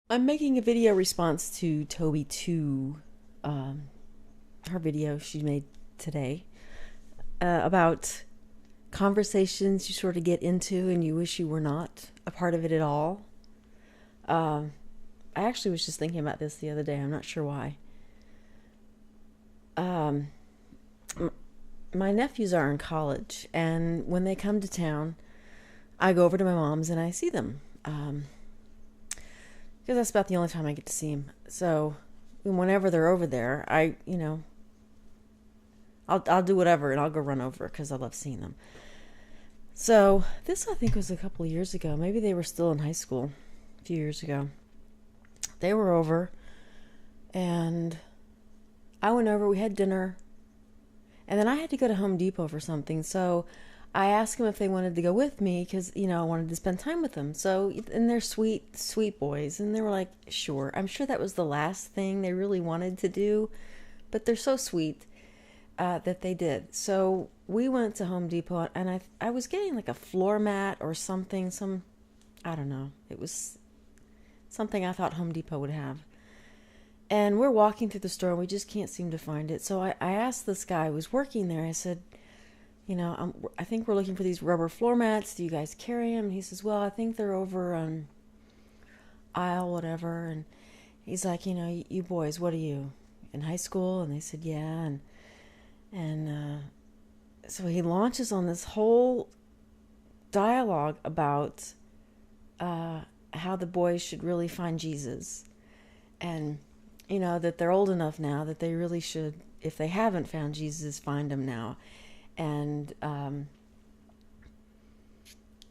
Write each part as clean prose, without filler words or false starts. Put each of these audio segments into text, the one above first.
I'm making a video response to Toby 2, um, her video she made today about conversations you sort of get into and you wish you were not a part of it at all. Um, I actually was just thinking about this the other day. I'm not sure why. Um, my nephews are in college, and when they come to town, I go over to my mom's and I see them. Because that's about the only time I get to see them. So whenever they're over there, I'll do whatever and I'll go run over because I love seeing them. So this I think was a couple of years ago. Maybe they were still in high school a few years ago. They were over and I went over, we had dinner, and then I had to go to Home Depot for something. So I asked them if they wanted to go with me because, I wanted to spend time with them. So, and they're sweet, sweet boys. And they were like, sure. I'm sure that was the last thing they really wanted to do, but they're so sweet that they did. So we went to Home Depot and I was getting like a floor mat or something. I don't know. It was something I thought Home Depot would have. And we're walking through the store and we just can't seem to find it. So I asked this guy who was working there, I said, I think we're looking for these rubber floor mats. Do you guys carry them? And he says, well, I think they're over on aisle whatever. And he's like, you boys, what are you, in high school? And they said, yeah. And so he launches on this whole dialogue about how the boys should really find Jesus. And, that they're old enough now that they really should, if they haven't found Jesus, find him now. And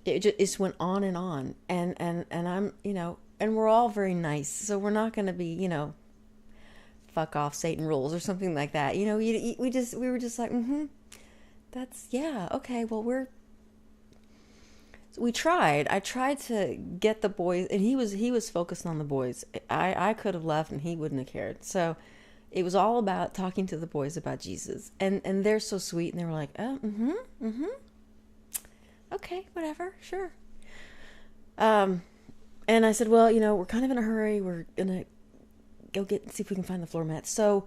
it just went on and on. And I'm, and we're all very nice. So we're not going to be, fuck off, Satan rules or something like that. We were just like, that's, yeah, okay, well, we tried. I tried to get the boys, and he was focused on the boys. I could have left, and he wouldn't have cared. So it was all about talking to the boys about Jesus, and they're so sweet, and they were like, oh, okay, whatever, sure. And I said, well, we're kind of in a hurry. We're gonna go see if we can find the floor mat. So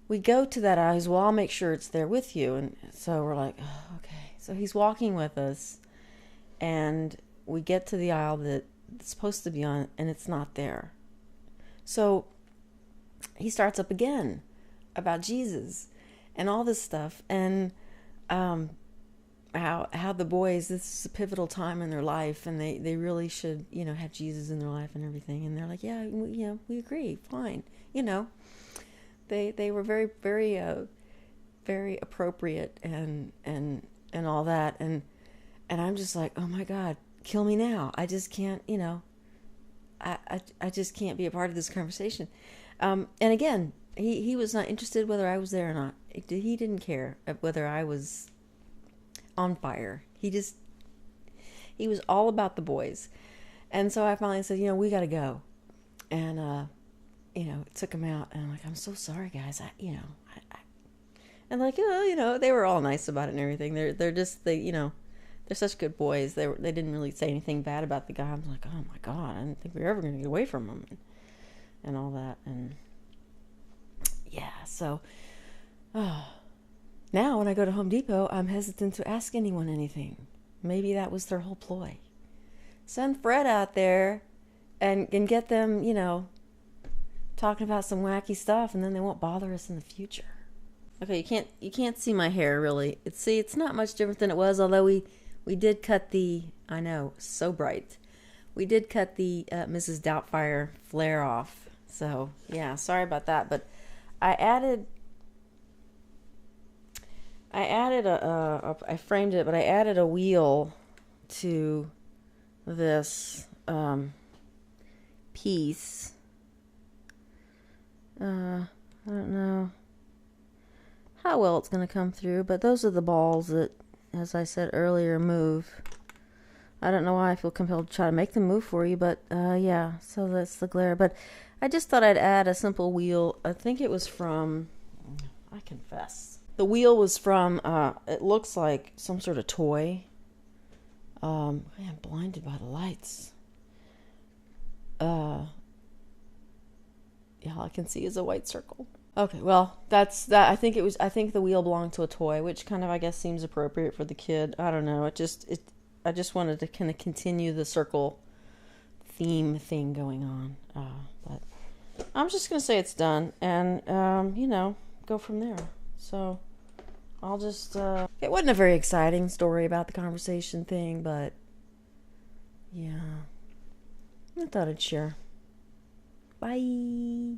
we go to that aisle. He says, well, I'll make sure it's there with you. And so we're like, oh, okay. So he's walking with us. And we get to the aisle that it's supposed to be on, and it's not there. So he starts up again about Jesus and all this stuff, and how the boys, this is a pivotal time in their life, and they really should have Jesus in their life and everything. And they're like, yeah, we agree, fine. They were very very very appropriate and all that. And I'm just like, oh my God, kill me now. I just can't, I just can't be a part of this conversation. And again, he was not interested whether I was there or not. He didn't care whether I was on fire. He was all about the boys. And so I finally said, we got to go. And, took him out. And I'm like, I'm so sorry, guys. And like, they were all nice about it and everything. They're just, they're such good boys. They didn't really say anything bad about the guy. I'm like, oh my God, I didn't think we were ever going to get away from him, and all that. And yeah, so now when I go to Home Depot, I'm hesitant to ask anyone anything. Maybe that was their whole ploy. Send Fred out there and get them, talking about some wacky stuff, and then they won't bother us in the future. Okay, you can't see my hair really. It's not much different than it was, although we did cut I know, so bright. We did cut the Mrs. Doubtfire flare off. So, yeah, sorry about that. But I I framed it, but I added a wheel to this piece. I don't know how well it's going to come through, but those are the balls that, as I said earlier, move. I don't know why I feel compelled to try to make them move for you, but yeah, so that's the glare. But I just thought I'd add a simple wheel. I think it was from, I confess, the wheel was from, it looks like some sort of toy. I am blinded by the lights. all I can see is a white circle. Okay, well, that's that. I think the wheel belonged to a toy, which kind of, I guess, seems appropriate for the kid. I don't know. I just wanted to kind of continue the circle theme thing going on. But I'm just going to say it's done and, go from there. So I'll just, it wasn't a very exciting story about the conversation thing, but yeah, I thought I'd share. Bye.